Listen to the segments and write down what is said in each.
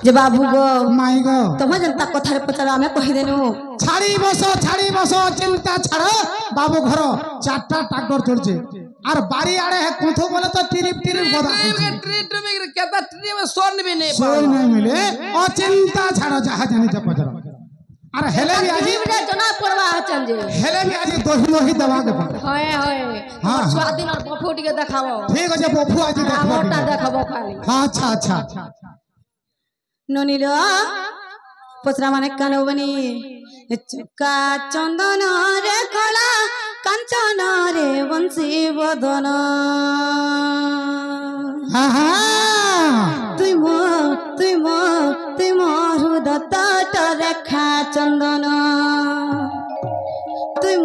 जे बाबू गो माई गो तुम जनता कथारे पचार आमे कहि देनु छाड़ी बसो चिंता छाड़ो बाबू घर चारटा ट्रैक्टर चलছে আর বাড়ি আড়ে হে কোথো বলে তো টিরিপ বদা ट्रीट में केता ट्री में सोन भी नहीं सोन नहीं मिले ओ चिंता छाड़ो जहा जानी जा पजर अरे हेले भी आज टीवी जना पड़वा चल जे हेले भी आज दही दवा के पड़े होए होए हां स्वादिन और बफूटी के देखाओ ठीक है जे बफू आज देखबो मोटा देखाबो खाली हां अच्छा नोनिलो पचरा माने कानो बनी चुका चंदन रे कला कांचन रे वंशी बदन तुई मोर तट रेखा चंदन तुई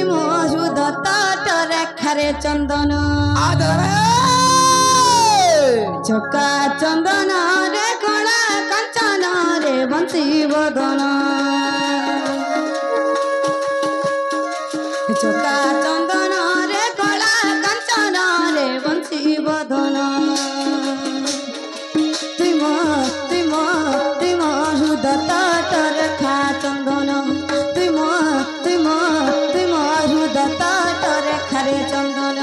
मोर तट रेखा रे चंदन चुका चंदन रे कला कांचन रे वंशी बदन चोका चंदन रे कला कांचन रे वंशी बदन तुई मोर दत्त रेखा चंदन तुई मोर दत्त रेखा रे चंदन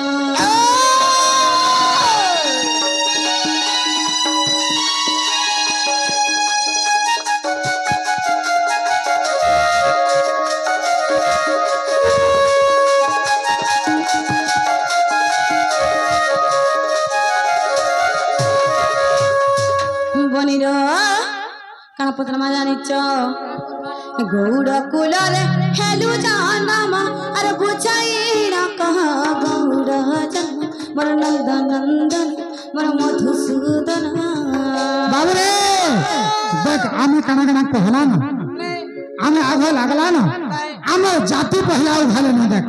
बनिरो काना पत्र मा जानिच गौड़ कुलरे हेलु जानम अरे बुझाई न कह गौड़ जन मोर नंदन मोर मधुसूदन बाबू रे देख आमे काना कहला ना आमे आगे लागला ना आमे जाति पहला उठाले ना देख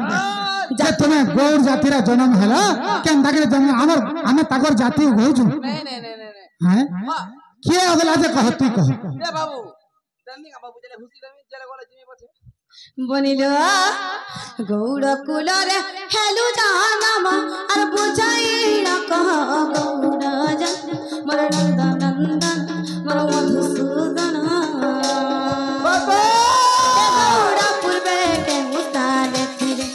जे तुम्हें गौड़ जाति रा जन्म हैला केन दाके जन्म आमे ताकर जाति होइजु नहीं हैं के अगला जे कह तू कह ए बाबू दन्नी का बाबू चले खुशी दमी चले गोला जिमी पछे बनिलो गौड़ कुलरे हेलु जानम अरे बुझाई न कह गौड़ जन मोर नंदन मोर मधुसूदन बाबा गौड़ पूर्वे के मुस्ताने थिरे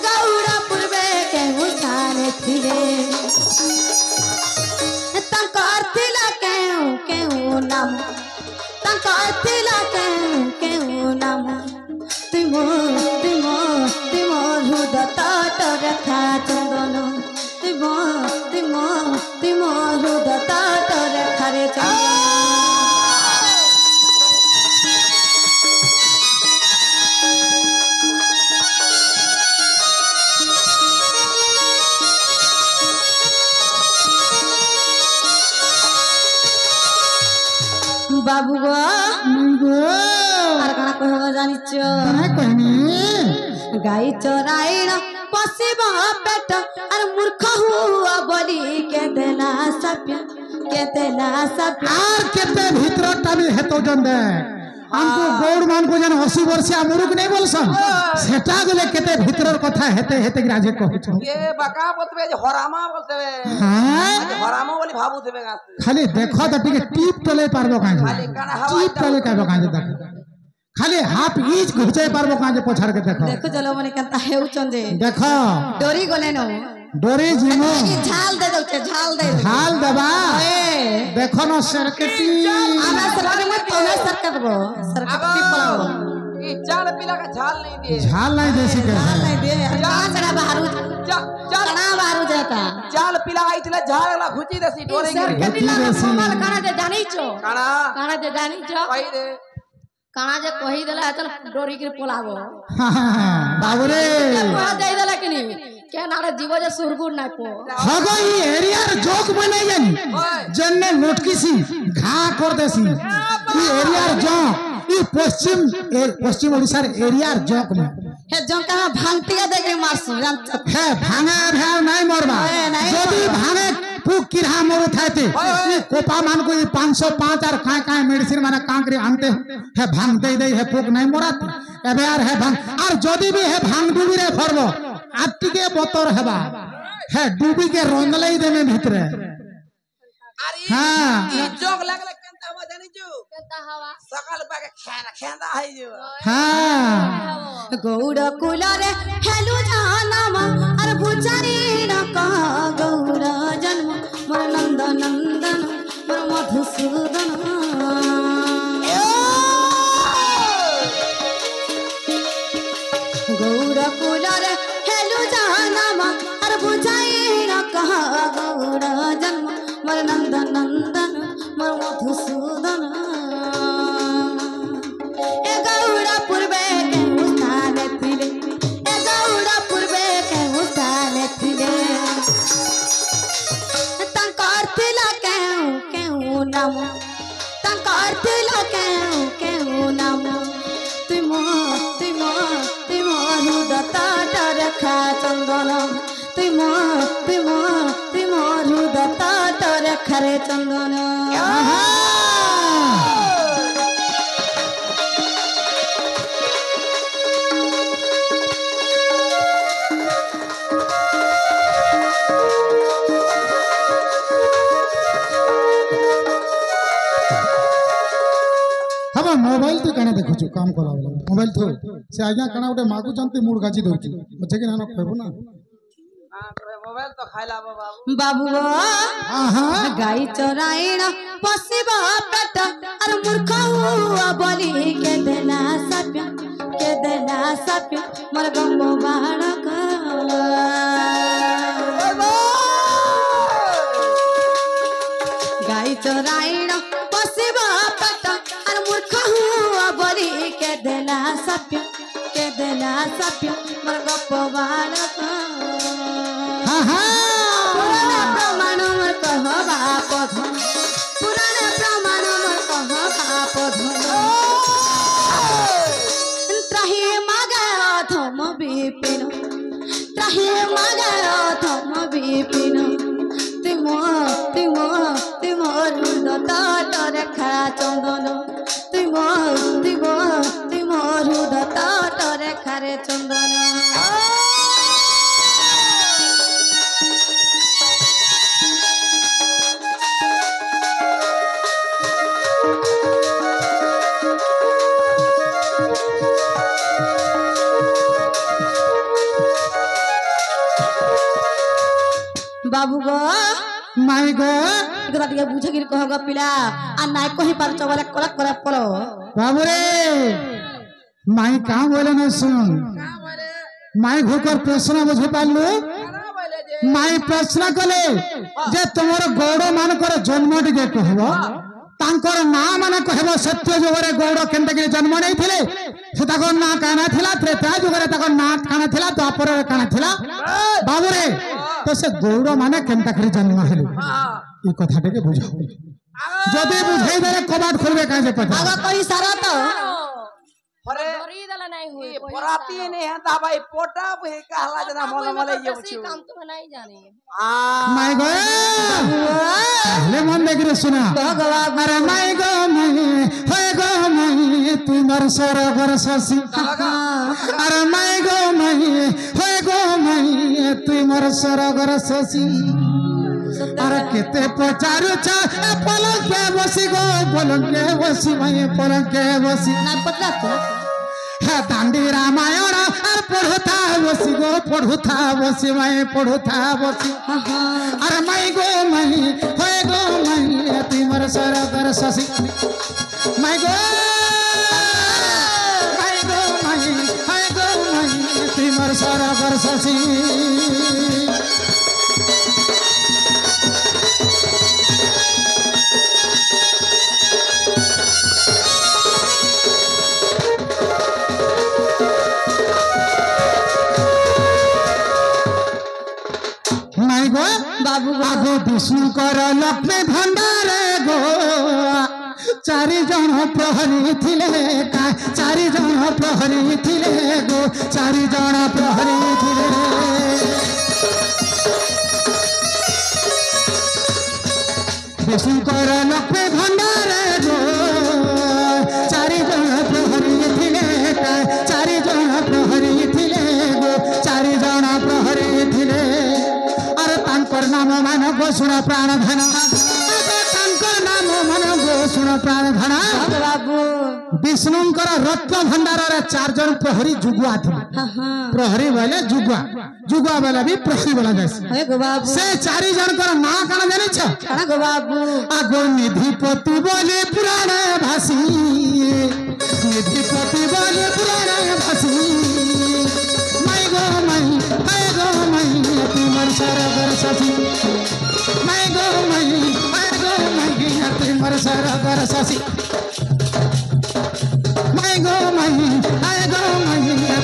गौड़ पूर्वे के मुस्ताने थिरे तंकर थिला केउ नाम तंकर थिला केउ नाम तिमोर दत्त रेखा चंदन तिमोर दत्त रेखा रे चंदन बाबू गो आर काना कहबो जानिच नहीं कहनी गाई चराइण पसिब पेट अरे मूर्ख हुआ बोली के देला सप्य आर केते भीतर टामी हेतो जन दे हमको गौड़ मान को जन 80 वर्षिया मुरुक नहीं बोलसन सेटा गले केते भीतर कथा हेते राजे कहछ ये बका बोलते जे हरामा बोलते हां जे हरामा बोली भाबू देबे गास खाली देखो त टिके टीप तले पारबो काहे खाली काना हवा टीप तले काहे काहे देख खाली हाफ इंच घुचे पारबो काहे पछाड़ के देखो चलो मने कंता हेउचन जे देखो डोरी गले न डोरी जिमो झाल दे दो झाल देबा देखो न सरकटी आना सरकट में तोने सरकट गो सरकटी पड़ाओ ये चाल पिला का झाल नहीं दिए झाल नहीं देसी के झाल नहीं दे कड़ा बाहरु कड़ा बाहरु जाता चाल पिला आइतले झाल ला खुची देसी डोरे सरकटी ला मोबाइल काना जे जानी छो काना जे जानी छो कहि दे काना जे कहि देला चल डोरी के पोलाबो बाबू रे कह दे देला कि नहीं के नारे जीव जे सुरगुर ना पो हगो ई एरियार जोक बने जानी जन्ने नोटकीसी घा कर देसी ई एरियार जोक ई पश्चिम ओडिसार एरियार जोक में हे जोक का भांगतिया देख के मारसु हे भांगा भाव नहीं मरबा जदी भांगे फुक किरहा मरु थाते ई कोपा मान को 505 और काय मेडिसिन माने कांकरी आनते हे भांग दे हे फुक नहीं मरात एबे यार हे भांग और जदी भी हे भांग डुबी रे फरबो आटिके बतर हेबा हे डुबी के रंगलई देमे भितरे अरे हाँ। ई जोग लगले केनता हवा जानी जो केता हवा सकाल पाके खाना खेंदा है जो हाँ गौड़ कुलरे हेलु जानमा अर भुचारी न कहा गौड़ जन्म मोर नंद नंदन मोर मधुसूदन गौड़ कुलरे हेलु जानमा अर भुचारी न कहा गौड़ जन्म मोर नंद नंदन मोर मधुसूदन ए गौड़ पूर्वे के उस्तान थिले ए गौड़ पूर्वे के उस्तान थिले तंकर थिला केउ नाम तंकर थिला केउ नाम तुम रुदता रखा चंदन तुम रुदता रखा रे चंदन हम मोबाइल तो कने देखु काम करा मोबाइल थो से आज्ञा कना उठे मागु जानते मूड गाची दउची अच्छे कि ना कहबो ना हां करे मोबाइल तो खाइला बाबू बाबू आहा गाई चराइण पसिबा पेट अर मूर्ख हुआ बोली के देना सप्य मोर गम्बो बाड़क गाई चराइण पसिबा पेट अर मूर्ख हुआ बोली के देना सप्य मोर गप्पो बाड़क आहा पुराना प्रमाण मोर कहबा पधन पुराना प्रमाण मोर कहबा पधन त्राही मागे अधम विपिन त्राही मागे अधम विपिन तिम रुदता रेखा चंदन तिम रुदता रेखा रे चंदन बाबू गो माई गो एकरा दिया बुझे गिर कहगा पिला आ नाय कहि पार चबले कलक करे पड़ो बाबू रे माई का बोले न सुन माई घोकर प्रश्न बुझे पालु ना बोले जे माई प्रश्न कले जे तुमर गौड़ मानकर जन्म टिके कहबो तांकर ना माने कहबो सत्य जुगरे गौड़ केनते के जन्म नै थिले से ताको ना काना थिला त्रेता जुगरे ताको ना काना थिला द्वापर रे काना थिला बाबू रे तो से गौड़ माने केनता करी जन्म हेलु हां ई कथाटे के बुझाओ जदि बुझाई देले कबाट खोलबे काजे पता आगा कहि सारा तो अरे डरी दला नहीं हुई ये पराती नहीं है ता भाई पोटा पे कहला जना मोल मोले ये छु काम तो नहीं जानी हां माई गो पहले मन देख रे सुना भगवा अरे माई गो मई तुमर सरगर शशि अरे माई गो मई तुमर सरगर शशि अरे केते पचारू छ पलंग पे बसी गो पलंग पे बसी मई पलंग पे बसी ना पतला तो है दांडी रामायण और पढ़ुथा बसी मई पढ़ुथा बसी अरे मई गो मई तुमर सरगर शशि मई गो मई तुमर सरगर शशि माई गो बाबू आगो विष्णु कर लक्ष्मी भंडार गो चारि जन प्रहरी थिले चारि जन प्रहरी थिले गो चारि जन प्रहरी थिले विष्णु कर लक्ष्मी भंडार गो चारि जन प्रहरी थिले चारि जन प्रहरी थिले गो चारि जन प्रहरी थिले अरे तांकर नाम मान घोषणा प्राण धन शुण प्राण धना बाबू विष्णुंकर रत्न भंडार रे 4 जन प्रहरी जुगुआ थे हाँ हाँ प्रहरी बोले जुगुआ जुगुआ बोले भी प्रहरी बोला जैसे हे गो बाबू से 4 जन कर ना काना जाने छ कणा गो बाबू आगो निधिपति बोले पुराण भासी निधिपति बोले पुराण भासी मैं गो मैं तुमर सरगर ससी मैं गो मैं तुमर सरगर ससी मैं गो मैं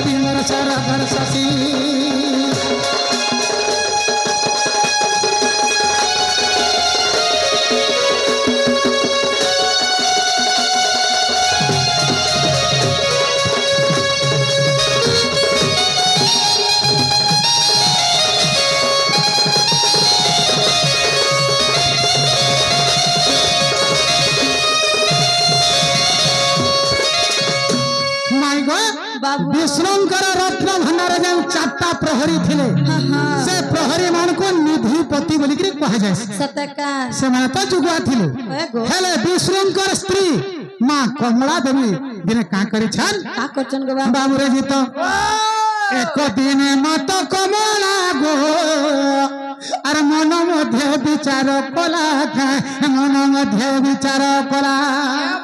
तुमर सरगर ससी विष्णुंकर रत्न भंडार जेन 4टा प्रहरी थिले से प्रहरी मान को निधिपति बोली कि कहा जाय सतका से माने तो जुगुआ थिले हेले विष्णुंकर स्त्री मां कमला देवी दिने का करी छन का करचन गो बाबू बाबू रे जी तो एक दिन मत कमला गो अरे मन मध्य विचार कला मन मध्य विचार कला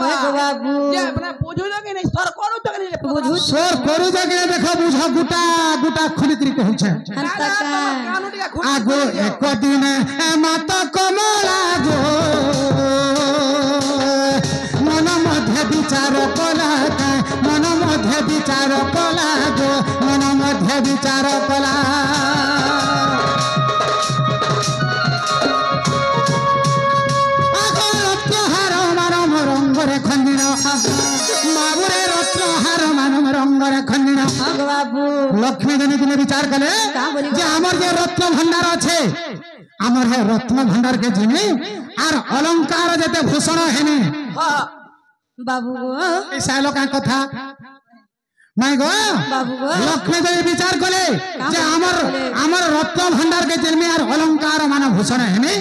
हे गो बाबू ये अपना बुझो जगे नहीं सर करू जगे नहीं बुझू सोर करू जगे देखो बुझ गुटा गुटा खुली करी कहू छे हंतका कानू टिका खुद आगो एक दिन मत कमला गो मन मध्य विचार कला मन मध्य विचार कला गो मन मध्य विचार कला आगो रत्नहार मानव रंगरे खंडिन बाबुरे रत्नहार मानव रंगरे खंडिन हाँ गो बाबू लक्ष्मी देवी दिने विचार कले जे हमर जे रत्न भंडार আছে हमर है रत्न भंडार के जिमे आर अलंकार जते भूषण हेने हां बाबू गो ऐसा लोग का कथा নাই গো बाबू गो लक्ष्मी देवी विचार कले जे हमर रत्न भंडार के जिमे आर अलंकार मान भूषण हेने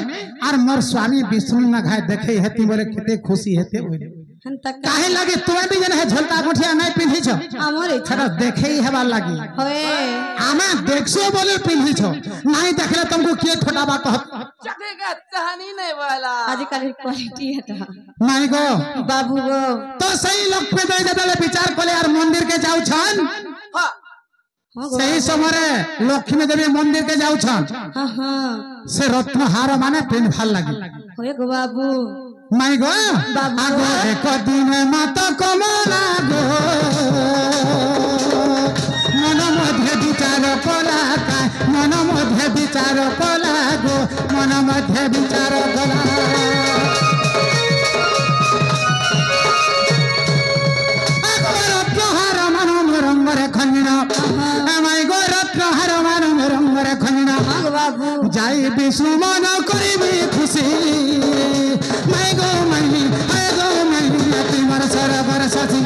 आर मोर स्वामी विष्णु ना घाय देखे हेती बोले केते खुशी हेते ओइले हंतका काहे लागे तुम भी जने है झोलता गोठिया नहीं पिन्ही छ हमर इच्छा छड़ा देखे ही हेबा लागी होए आमा देखसो बोले पिन्ही छ नहीं देखले तुमको के ठोटाबा कहत जगे का कहानी नहीं वाला आजकल क्वालिटी है तो नहीं गो बाबू गो तो सही लक्ष्मी देवी जदले विचार कले यार मंदिर के जाऊ छन हां हाँ गो सही समय लक्ष्मी देवी मंदिर के जाऊ छन हाँ हाँ से रत्नहार माने पिन ভাল लागी होए गो बाबू माई गो बाबू। आगो एक दिन मात कमला गो मन मध्य विचार कला मन मध्य विचार कला गो मन मध्य विचार कला आगो रत्नहार मानव रंगरे खंडिन माई गो रत्नहार मानव रंगरे खंडिन हाँ गो बाबू যাই বিষ্ণু মন করিবি খুশি মাই গো মাই তোমার সরবর সাথী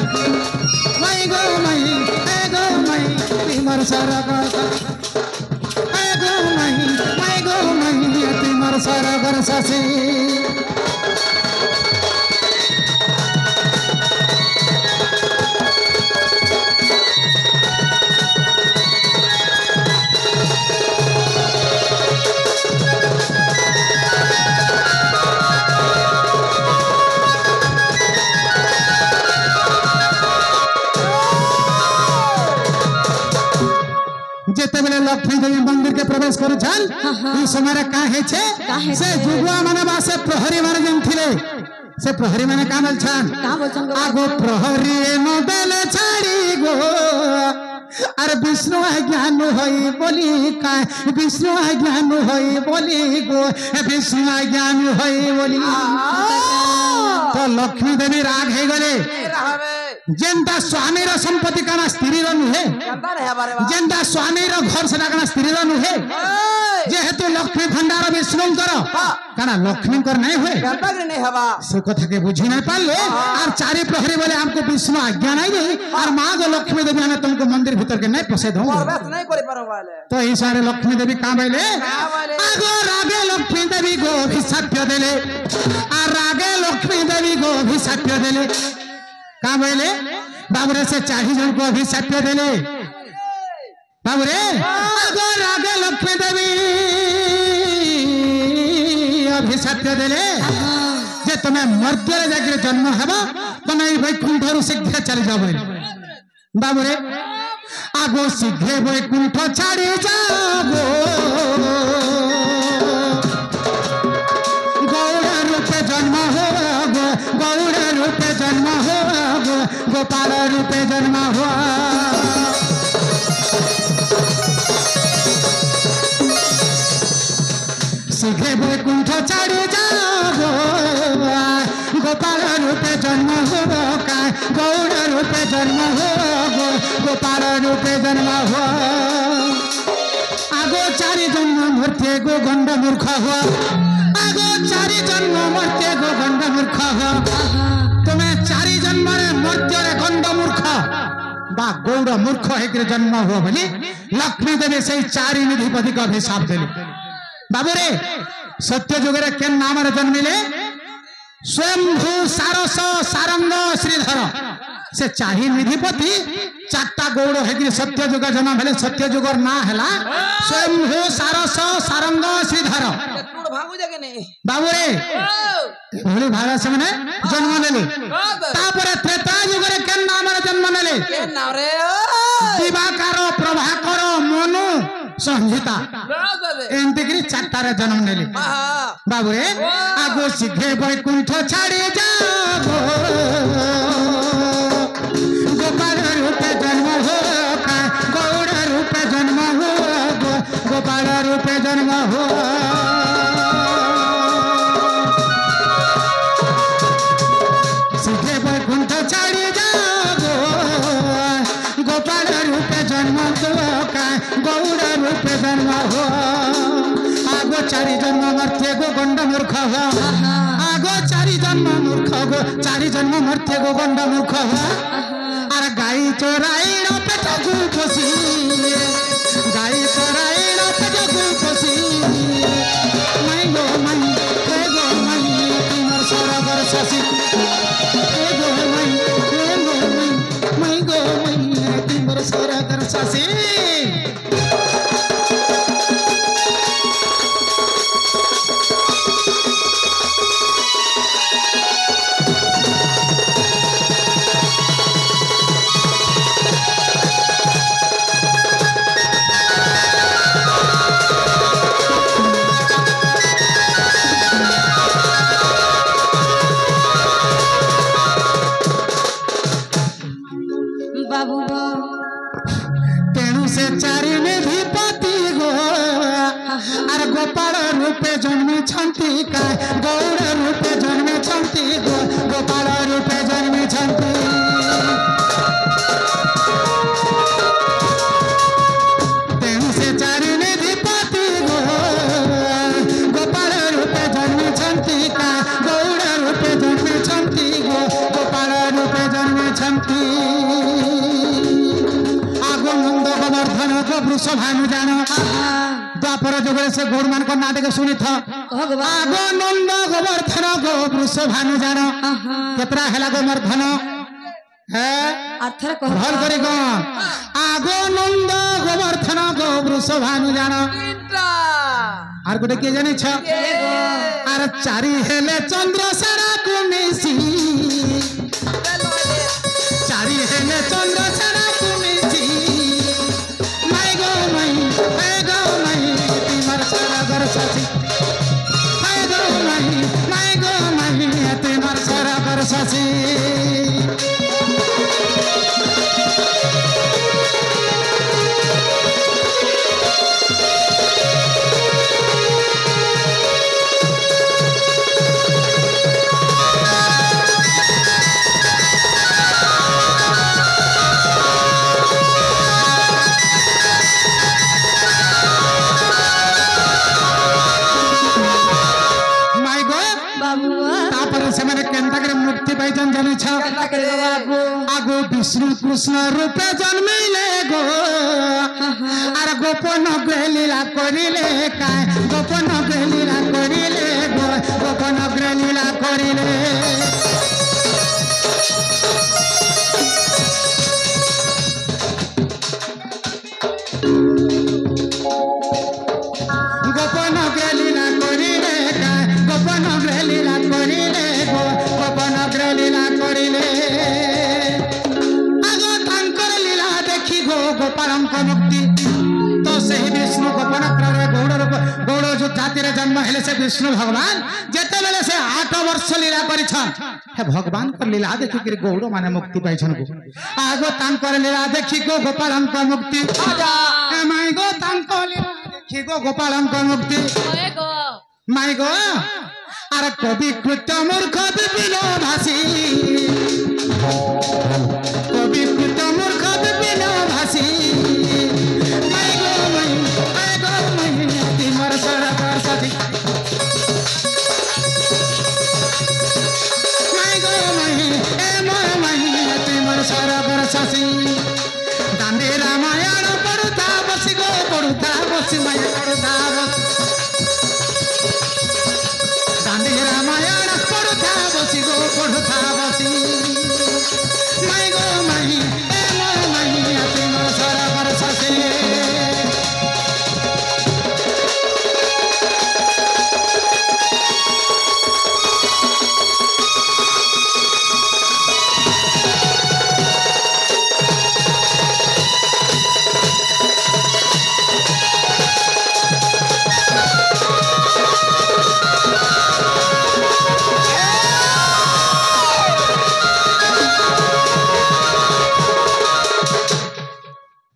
মাই গো মাই তোমার সরবর মাই গো মাই তোমার সরবর সাথী जेते बेले लक्ष्मी देवी मंदिर के प्रवेश करू छन ई समय का है छे से जुगुआ माने बासे प्रहरी माने जन थिले से प्रहरी माने का बोल छन का बोलछन गो आगो प्रहरी न बेले छाड़ी गो अरे विष्णु ज्ञान होई बोली का विष्णु ज्ञान होई बोली गो विष्णु ज्ञान होई बोली तो लक्ष्मी देवी राग है गले जेंता स्वामी रो संपत्ति काना स्त्री रो नुहे कंदा रे हमारे बा जेंता स्वामी रो घर से काना स्त्री रो नुहे जेहेतु लक्ष्मी भंडार विष्णु करो काना लक्ष्मी कर नहीं हुए कंदा रे नहीं हवा से कथा के बुझी नहीं पाले और चारी प्रहरी बोले हमको विष्णु आज्ञा नहीं दी और मां गो लक्ष्मी देवी हमें तुमको मंदिर भीतर के नहीं पसे दूंगा और बस नहीं करे पारो वाले तो ई सारे लक्ष्मी देवी का बोले बोले? आगो रागे लक्ष्मी देवी गो अभिशाप देले और रागे लक्ष्मी देवी गो अभिशाप्य देले का बोले बाबरे से 40 जन को अभिशाप्य देले बाबरे अगर आगे लक्ष्मी देवी अभिशाप्य देले जे तुम्हें मर्त्य जाकर जन्म हेबा तुम्हें वैकुंठ शीघ्र चली जाओ बाबरे आगो शीघ्र वैकुंठ छाड़ी जाओ गौड़ रूपे जन्म हो गौड़ रूपे जन्म हो गोपाल रूपे जन्म हो शीघ्र वैकुंठ छाड़ी जाओ गोपाल रूपे जन्म हो गौड़ रूपे जन्म हो गोपाल रूपे जन्म हो आगो 4 जन्म मूर्ति गो गंड मूर्ख हो आगो 4 जन्म मूर्ति गो गंड मूर्ख हो तुम्हें 4 जन्म मूर्ति गंड मूर्ख बा गौड़ मूर्ख है जन्म हो बोली लक्ष्मी देवी से 4 निधिपति का अभिशाप देली बाबूरे सत्य जुगरे केन नाम जन्मिले स्वयंभू सारस सारंग श्रीधर से 4 निधिपति 4टा गौड़ है सत्य जुग जन्म भेले सत्य जुगर ना हैला स्वयंभू सारस सारंग श्रीधर बाबूरे भोली भागा से मने जन्म लेले तापरे त्रेता जुगरे केन नाम जन्म लेले केन नाम रे दिवाकर प्रभाकर मनु संहिता एमती करी 4टारे जन्म नेले बाबूरे आगो शीघ्र वैकुंठ छाड़ी जाओ गोपाल रूपे जन्म हो गौड़ रूपे जन्म हो गोपाल रूपे जन्म हो शीघ्र वैकुंठ छाड़ी जाओ गोपाल रूपे जन्म हो गौड़ रूपे जन्म हो आगो 4 जन्म मर्त्य गो गंड मूर्ख हो आगो 4 जन्म मूर्ख गो 4 जन्म मर्त्य गो गंड मूर्ख हो अरे गाई चोराई पेट गु पोसी गाई चोराई पेट गु पोसी माई गो माई तुमर सरगर शशि गो माई गो माई तुमर सरगर शशि तेणु से 4 निधिपति गो आर गोपाल रूपे जन्मे छंती का गौड़ रूपे जन्मे छंती गो गोपाल रूपे जन्मे छंती तेणु से 4 निधिपति गो गोपाल रूपे जन्मे छंती का गौड़ रूपे जन्मे छंती गो गोपाल रूपे जन्मे छंती गोवर्धन को वृषभानु जान द्वापर जुगरे से गौड़ मान को नाटक सुनी था आगो नंद गोवर्धन को वृषभानु जान केतरा हैला गोवर्धन है अर्थर को भल करी कोन आगो नंद गोवर्धन को वृषभानु जान आर गोटे के जानि छ आर 4 हेले चंद्रसेना को मिसी 4 हेले चंद्रसेना को मिसी शशि तुमर सरगर शशि मुक्ति पाइछन जाने छ आगो विष्णु कृष्ण रूपे जन्मिले गो आर गोपन लीला करिले काय गोपन लीला करिले गो गोपन लीला करिले मुक्ति तो सही विष्णु गोपन करे गौड़ रूप गौड़ जो जाति रे जन्म हेले से विष्णु भगवान जेते बेले से 8 वर्ष लीला करिछन हे भगवान कर लीला देखि कि गौड़ माने मुक्ति पाइछन को आगो तांकर लीला देखि को गोपालंक मुक्ति ए माई गो तांको लीला देखि को गोपालंक मुक्ति ओए गो माई गो अरे कवि कृत मूर्ख विपिन भासी कवि कृत मूर्ख विपिन भासी माई गो माई तिमर सरकार सती माई गो माई ए माई तिमर सरकार सती दांडे रामायण पढ़ुता बसी गो पढ़ुता बसी माई पढ़ुता बसी दांडी रामायण पढ़ुता बसी गो पढ़ुता बसी माई गो माई ए मोर माई तिमर सरकार ससी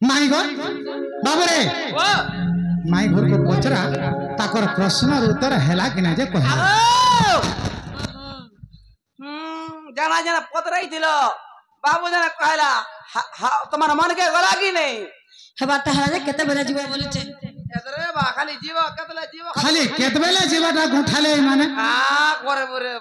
माई गो बाबरे ओ माई घर को पचरा ताकर प्रश्न उत्तर हैला कि ना जे कहे আগো জানা জানা পতরাই দিল বাবু জানা কইলা তোমার মন কে গলা কি নেই হেবার তাহারা যে কেতে বেলা জীব বলেছে এদরে বা খালি জীব কতলা জীব खाली केतबेला जीवाटा गुठाले माने আ করে বরে